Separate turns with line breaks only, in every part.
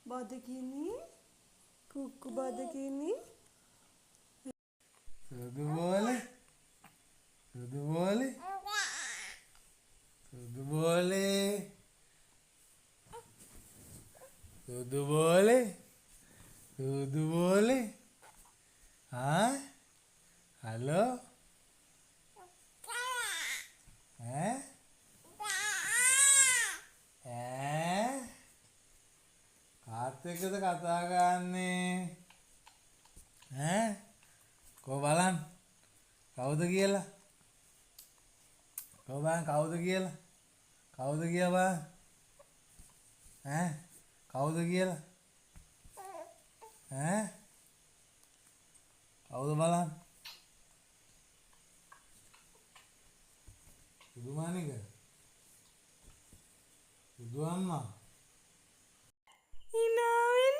බදකිනි කුක්කු බදකිනි
සුදු බෝලේ සුදු බෝලේ සුදු බෝලේ සුදු බෝලේ සුදු බෝලේ හලෝ කාත් එක්කද කතා කරන්නේ කෝ බලන්න කවුද කියලා කෝ බලන්න කවුද කියලා කවුද කියලා බලන්න කවුද කියලා කවුද බලන්න සුදු මානික සුදු අම්මා
hina වෙන්න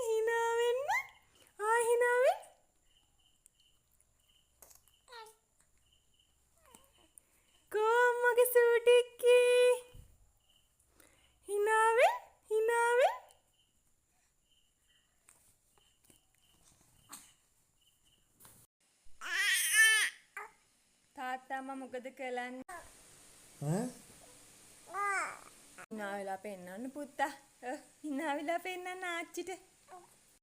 hina වෙන්න hina වෙන්න කෝ අම්මගේ සූටික්කි hina වෙන්න තාත්තා අම්මා මොකද කරන්නේ hina වෙලා පෙන්නන්න පුතා hina වෙලා පෙන්නන්න ආච්චිට